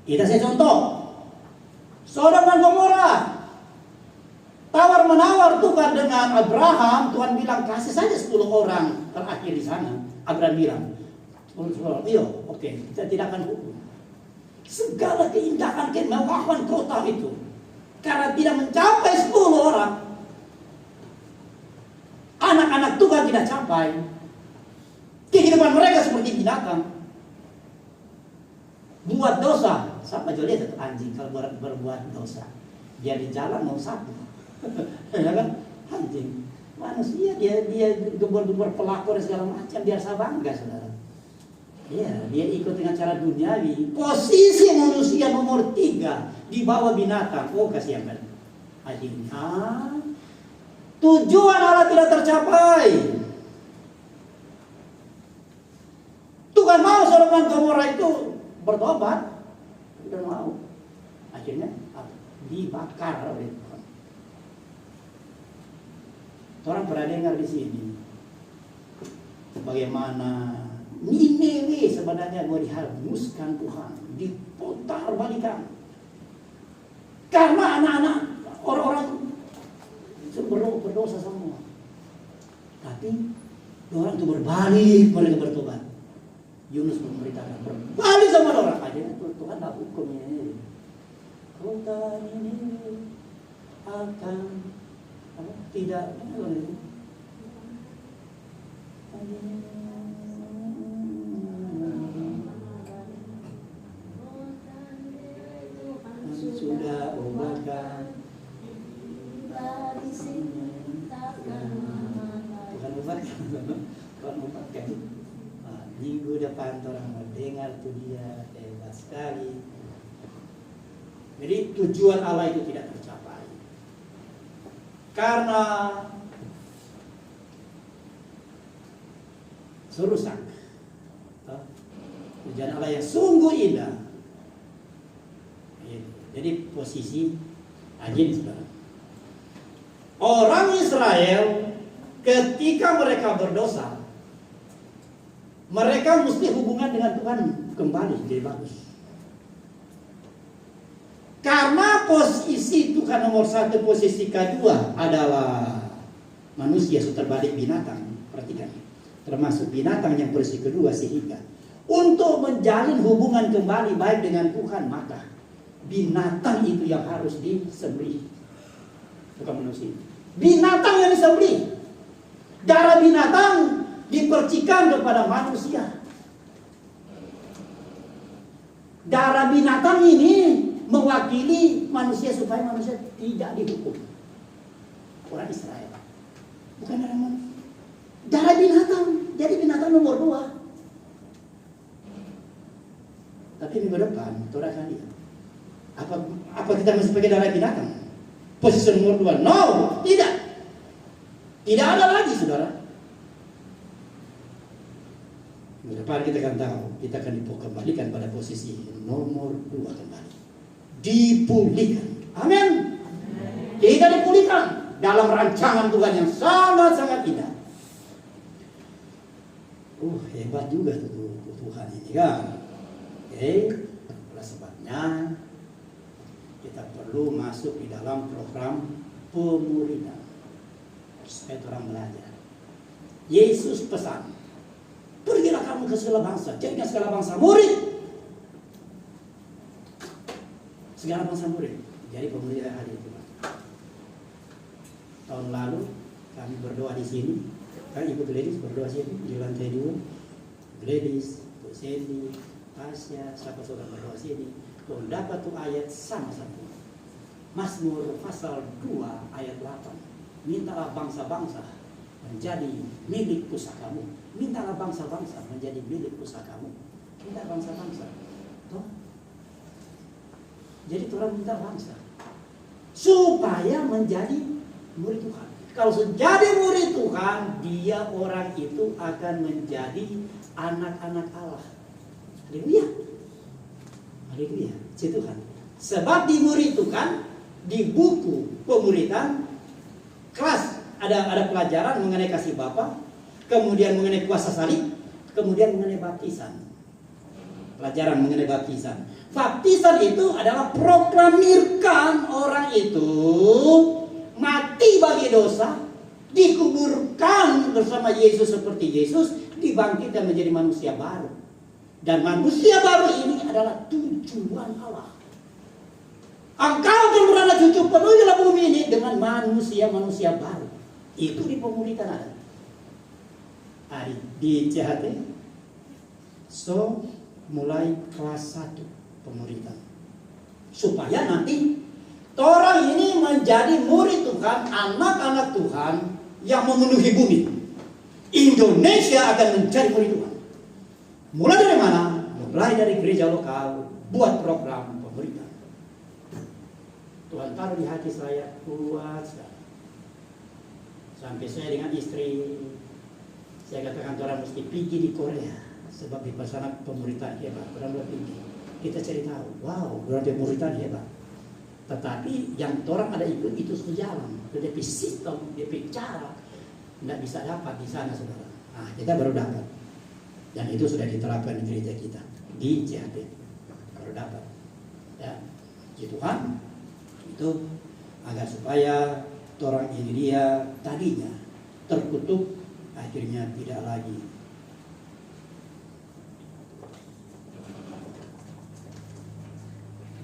Kita saya contoh. Sodom dan Gomora. Tawar-menawar Tuhan dengan Abraham, Tuhan bilang kasih saja 10 orang terakhir di sana. Abraham bilang, oke, kita tidak akan hukum. Segala keindahan, kemewahan kota itu, karena tidak mencapai 10 orang, anak-anak Tuhan tidak capai. Kehidupan mereka seperti binatang. Buat dosa, sama juga satu anjing kalau berbuat dosa. Dia di jalan mau sapu. Ya kan? Anjing. Manusia dia gebor-gebor pelakor segala macam, biasa bangga, saudara. Ya, dia ikut dengan cara duniawi. Posisi manusia nomor 3 di bawah binatang. Oh, kasihan kan. Akhirnya tujuan Allah tidak tercapai. Tuhan mau Sodom dan Gomora itu bertobat, tidak mau. Akhirnya dibakar oleh Tuhan. Orang pernah dengar di sini bagaimana Nineve sebenarnya mau dihanguskan Tuhan, diputar balikan. Karena anak-anak orang-orang itu berdosa semua. Tapi orang itu berbalik, mereka bertobat. Yunus memberitakan berbalik sama orang. Akhirnya Tuhan tak hukumnya. Kota ini akan tidak sudah ubahkan Tuhan ubahkan. Minggu depan orang mendengar tuh dia hebat sekali. Jadi tujuan Allah itu tidak tercapai karena serusak. Tujuan Allah yang sungguh indah. Jadi posisi anjing sebenarnya. Orang Israel ketika mereka berdosa, mereka mesti hubungan dengan Tuhan kembali jadi bagus. Karena posisi Tuhan nomor 1, posisi kedua adalah manusia sudah terbalik binatang. Perhatikan, termasuk binatang yang posisi kedua, sehingga untuk menjalin hubungan kembali baik dengan Tuhan, maka binatang itu yang harus disembelih, bukan manusia. Binatang yang disembelih, darah binatang dipercikan kepada manusia. Darah binatang ini mewakili manusia supaya manusia tidak dihukum. Orang Israel, bukan darah manusia. Darah binatang, jadi binatang nomor 2. Tapi minggu depan, saudara akan lihat. Apa kita mesti pakai darah binatang? Posisi nomor 2? No, tidak. Tidak ada lagi, saudara. Minggu depan kita akan tahu, kita akan dikembalikan pada posisi nomor 2 kembali. Dipulihkan. Amin. Kita dipulihkan dalam rancangan Tuhan yang sangat-sangat indah. Hebat juga Tuhan ini kan. Oke, itulah sebabnya kita perlu masuk di dalam program pemulihan supaya orang belajar. Yesus pesan, pergilah kamu ke segala bangsa, jadikan segala bangsa murid. Segala bangsa murid. Jadi pemulihan hari itu. Tahun lalu kami berdoa di sini. Kan ikut Gladys berdoa sini di lantai 2. Gladys, Bu Sandy, Tasya, siapa saudara berdoa sini. Tuh dapat tuh ayat sama-sama. Mazmur pasal 2 ayat 8. Mintalah bangsa-bangsa menjadi milik pusakamu. Mintalah bangsa-bangsa menjadi milik pusakamu. Minta bangsa-bangsa. Toh? Jadi Tuhan minta bangsa supaya menjadi murid Tuhan. Kalau menjadi murid Tuhan, dia orang itu akan menjadi anak-anak Allah. Haleluya. Haleluya. Puji Tuhan. Sebab di murid Tuhan, di buku pemuridan kelas ada pelajaran mengenai kasih Bapa, kemudian mengenai kuasa salib, kemudian mengenai baptisan. Pelajaran mengenai baptisan. Baptisan itu adalah proklamirkan orang itu mati bagi dosa, dikuburkan bersama Yesus seperti Yesus, dibangkitkan menjadi manusia baru. Dan manusia baru ini adalah tujuan Allah. Engkau akan berada cucu penuh dalam bumi ini dengan manusia-manusia baru. Itu di pemuridan ada. Di CHT. So, mulai kelas 1 pemuridan. Supaya nanti orang ini menjadi murid Tuhan, anak-anak Tuhan yang memenuhi bumi. Indonesia akan menjadi murid Tuhan. Mulai dari mana? Mulai dari gereja lokal, buat program pemuridan. Tuhan taruh di hati saya kuat sekali. Sampai saya dengan istri, saya katakan Tuhan mesti pergi di Korea. Sebab di sana pemuridan hebat, benar-benar tinggi. Kita cari tahu, wow, berarti pemuridan hebat. Tetapi yang orang ada ikut itu sejalan, DP sistem, DP cara, tidak bisa dapat di sana, saudara. Nah, kita baru dapat. Dan itu sudah diterapkan di gereja kita, di CHP. Baru dapat. Ya, puji Tuhan. Itu agar supaya orang ini dia tadinya terkutuk, akhirnya tidak lagi.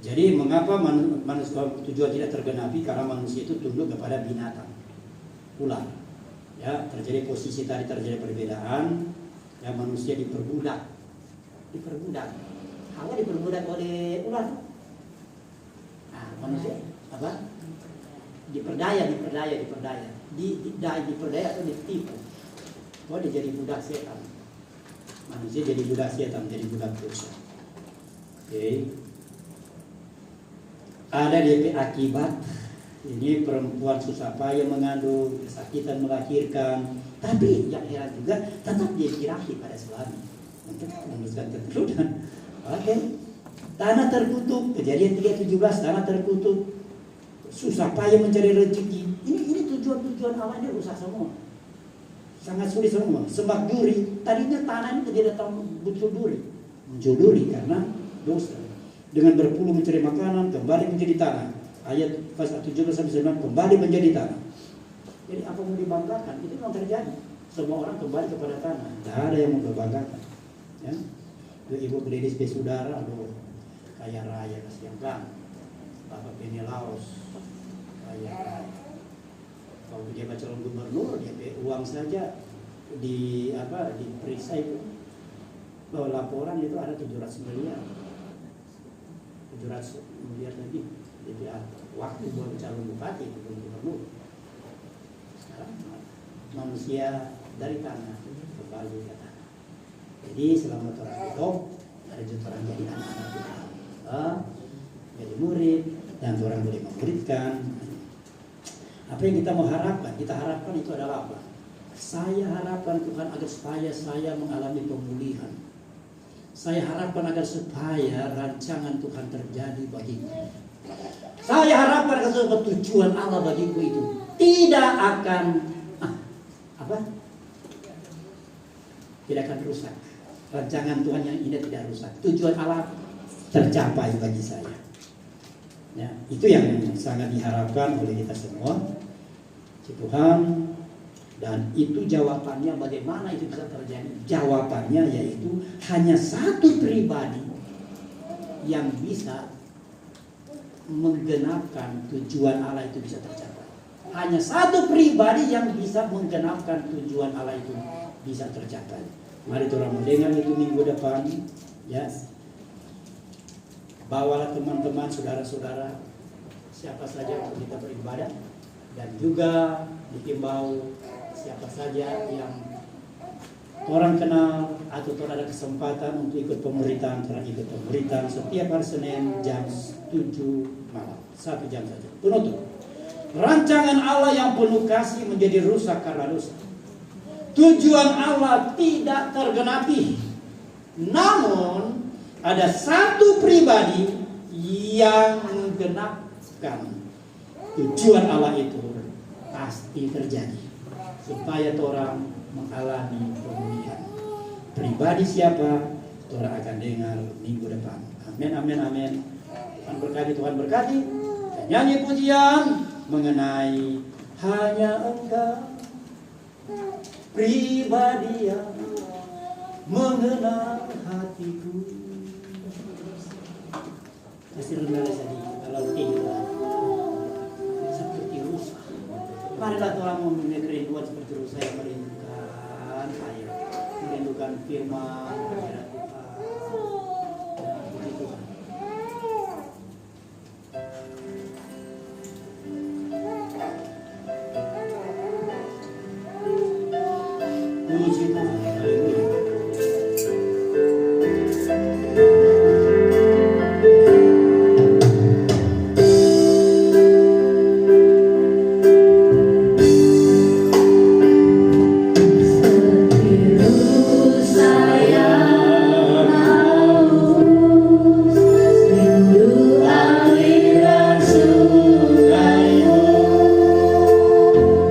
Jadi mengapa manusia tujuan tidak tergenapi? Karena manusia itu tunduk kepada binatang, ular. Ya, terjadi posisi tadi, terjadi perbedaan. Ya, manusia diperbudak. Hawa diperbudak oleh ular. Nah, manusia apa? Diperdaya. Diperdaya atau ditipu. Oh, dia jadi budak setan. Manusia jadi budak setan, jadi budak dosa. Oke. Ada DP akibat. Ini perempuan susah payah mengandung, kesakitan melahirkan. Tapi yang heran juga tetap dia kirahi pada suami untuk meneruskan keturunan. Oke. Tanah terkutuk. Kejadian 3:17, tanah terkutuk. Susah payah mencari rezeki. Ini tujuan Allah ini rusak semua. Sangat sulit semua. Semak duri. Tadinya tanah ini tidak muncul duri karena dosa. Dengan berpuluh mencari makanan, kembali menjadi tanah. Ayat pasal 17-19 kembali menjadi tanah. Jadi apa mau dibanggakan? Itu memang terjadi. Semua orang kembali kepada tanah. Tidak ada yang mau dibanggakan. Ya? Ibu Gledis B. Sudara, aduh, kaya raya kasihan kan. Bapak Penelaos, kaya raya. Kalau dia calon gubernur, dia uang saja diperiksa itu. Bahwa laporan itu ada 700 miliar. 700 miliar lebih. Jadi waktu buat calon bupati itu gubernur. Sekarang manusia dari tanah kembali ke tanah. Jadi selama orang hidup ada orang jadi anak-anak Tuhan, jadi murid, dan orang boleh memuridkan. Apa yang kita mau harapkan? Kita harapkan itu adalah apa? Saya harapkan Tuhan agar supaya saya mengalami pemulihan. Saya harapkan agar supaya rancangan Tuhan terjadi bagiku. Saya harapkan agar tujuan Allah bagiku itu tidak akan tidak akan rusak. Rancangan Tuhan yang indah tidak rusak. Tujuan Allah tercapai bagi saya. Ya, itu yang sangat diharapkan oleh kita semua. Tuhan. Dan itu jawabannya bagaimana itu bisa terjadi? Jawabannya yaitu hanya satu pribadi yang bisa menggenapkan tujuan Allah itu bisa tercapai. Hanya satu pribadi yang bisa menggenapkan tujuan Allah itu bisa tercapai. Mari kita mendengar itu minggu depan, ya. Bawalah teman-teman, saudara-saudara, siapa saja untuk kita beribadah, dan juga dihimbau siapa saja yang orang kenal atau orang ada kesempatan untuk ikut pemerintahan, orang ikut pemerintahan setiap hari Senin jam 7 malam. 1 jam saja. Penutup. Rancangan Allah yang penuh kasih menjadi rusak karena dosa. Tujuan Allah tidak tergenapi. Namun ada satu pribadi yang menggenapkan tujuan Allah itu pasti terjadi supaya orang mengalami pemulihan. Pribadi siapa? Orang akan dengar minggu depan. Amin, amin, amin. Tuhan berkati, Tuhan berkati. Dan nyanyi pujian mengenai hanya Engkau, pribadi yang mengenal hatiku. Kasih rendah tadi kalau tinggal seperti rusa. Marilah orang mempunyai kerinduan seperti rusa yang merindukan air, merindukan firman hadirat Tuhan. Nah, puji Tuhan. Puji Tuhan. Haleluya.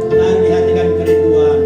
Mari hatikan kerinduan.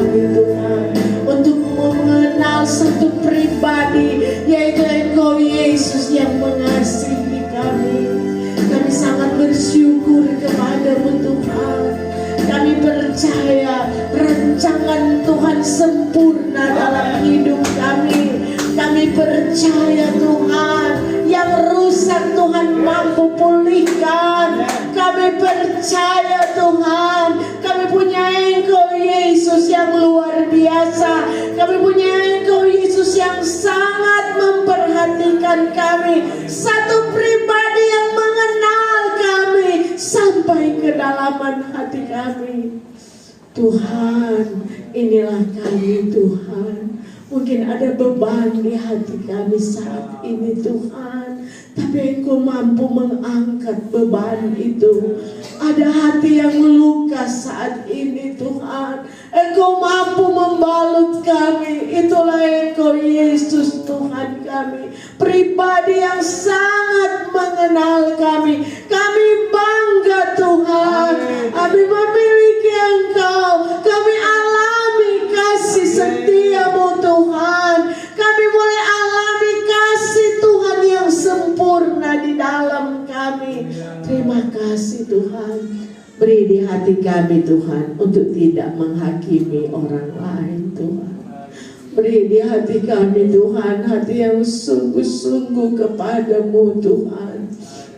kami Tuhan, untuk mengenal satu pribadi, yaitu Engkau Yesus yang mengasihi kami. Kami sangat bersyukur kepada-Mu Tuhan. Kami percaya rancangan Tuhan sempurna dalam hidup kami. Kami percaya Tuhan, yang rusak Tuhan mampu pulihkan. Kami percaya Tuhan, kami punya Engkau Yesus yang luar biasa. Kami punya Engkau Yesus yang sangat memperhatikan kami. Satu pribadi yang mengenal kami sampai kedalaman hati kami. Tuhan, inilah kami Tuhan. Mungkin ada beban di hati kami saat ini Tuhan, tapi Engkau mampu mengangkat beban itu. Ada hati yang luka saat ini Tuhan, Engkau mampu membalut kami. Itulah Engkau Yesus Tuhan kami, pribadi yang sangat mengenal kami. Kami bangga Tuhan, kami memiliki Engkau. Kami alami kasih setia-Mu Tuhan. Kami boleh alami kasih Tuhan yang sempurna di dalam kami. Terima kasih Tuhan. Beri di hati kami Tuhan untuk tidak menghakimi orang lain Tuhan. Beri di hati kami Tuhan hati yang sungguh-sungguh kepada-Mu Tuhan.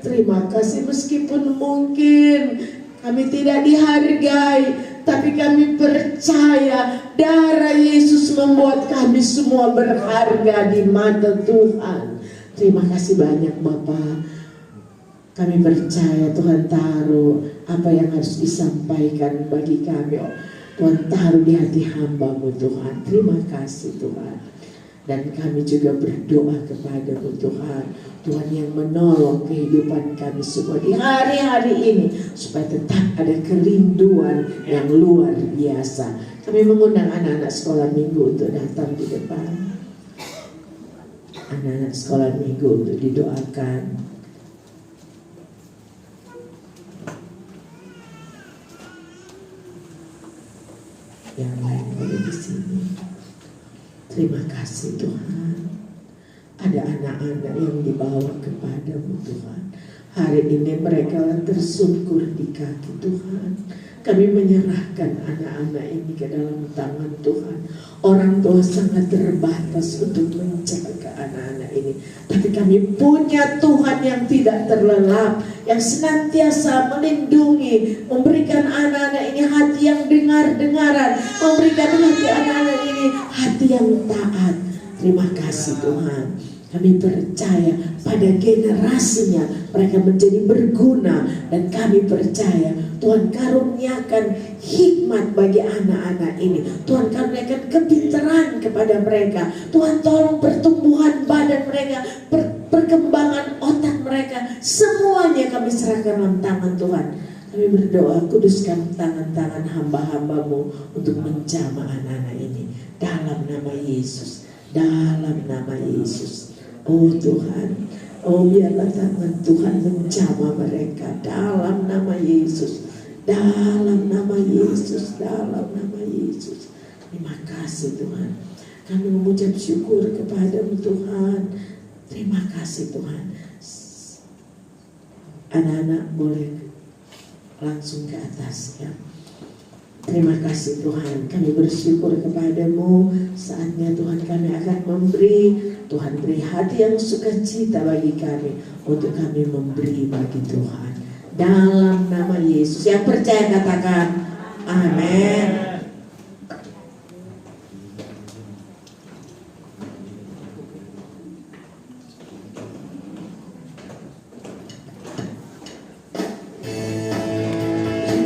Terima kasih, meskipun mungkin kami tidak dihargai, tapi kami percaya darah Yesus membuat kami semua berharga di mata Tuhan. Terima kasih banyak Bapa. Kami percaya Tuhan taruh apa yang harus disampaikan bagi kami. Tuhan taruh di hati hamba-Mu Tuhan. Terima kasih Tuhan. Dan kami juga berdoa kepada-Mu Tuhan, Tuhan yang menolong kehidupan kami semua di hari-hari ini, supaya tetap ada kerinduan yang luar biasa. Kami mengundang anak-anak sekolah minggu untuk datang di depan. Anak-anak sekolah minggu untuk didoakan. Yang lain boleh di sini. Terima kasih Tuhan. Ada anak-anak yang dibawa kepada-Mu Tuhan. Hari ini mereka tersungkur di kaki Tuhan. Kami menyerahkan anak-anak ini ke dalam tangan Tuhan. Orang tua sangat terbatas untuk menjaga anak-anak ini, tapi kami punya Tuhan yang tidak terlelap, yang senantiasa melindungi, memberikan anak-anak ini hati yang dengar-dengaran, memberikan hati anak-anak ini hati yang taat. Terima kasih Tuhan. Kami percaya pada generasinya mereka menjadi berguna, dan kami percaya Tuhan karuniakan hikmat bagi anak-anak ini. Tuhan karuniakan kepintaran kepada mereka. Tuhan tolong pertumbuhan badan mereka, perkembangan otak mereka. Semuanya kami serahkan dalam tangan Tuhan. Kami berdoa, kuduskan tangan-tangan hamba-hamba-Mu untuk menjamah anak-anak ini. Dalam nama Yesus, dalam nama Yesus. Oh Tuhan, oh biarlah tangan Tuhan menjamah mereka dalam nama Yesus, dalam nama Yesus, dalam nama Yesus. Terima kasih Tuhan. Kami mengucap syukur kepada-Mu Tuhan. Terima kasih Tuhan. Anak-anak boleh langsung ke atas ya. Terima kasih Tuhan. Kami bersyukur kepada-Mu. Saatnya Tuhan kami akan memberi. Tuhan beri hati yang sukacita bagi kami, untuk kami memberi bagi Tuhan. Dalam nama Yesus. Yang percaya katakan amin.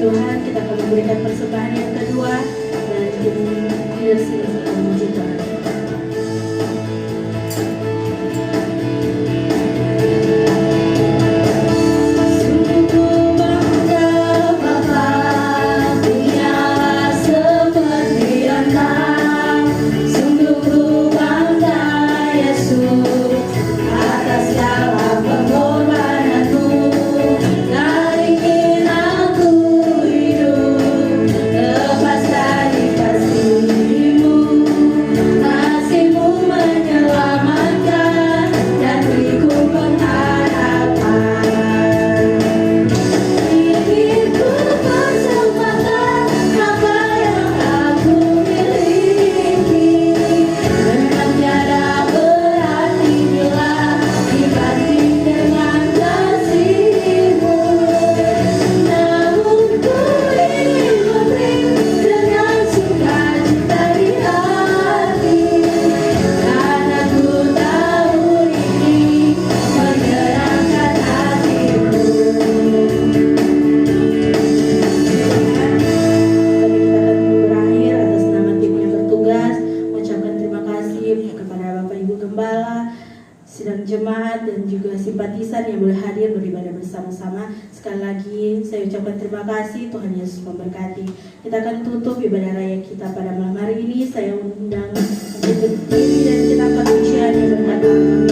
Tuhan, kita akan memberikan persembahan yang kedua, dan tim leadership akan memuji Tuhan. Lepas dari kasih memberkati. Kita akan tutup ibadah raya kita pada malam hari ini. Saya undang untuk berdiri dan kita akan ujian yang berkata,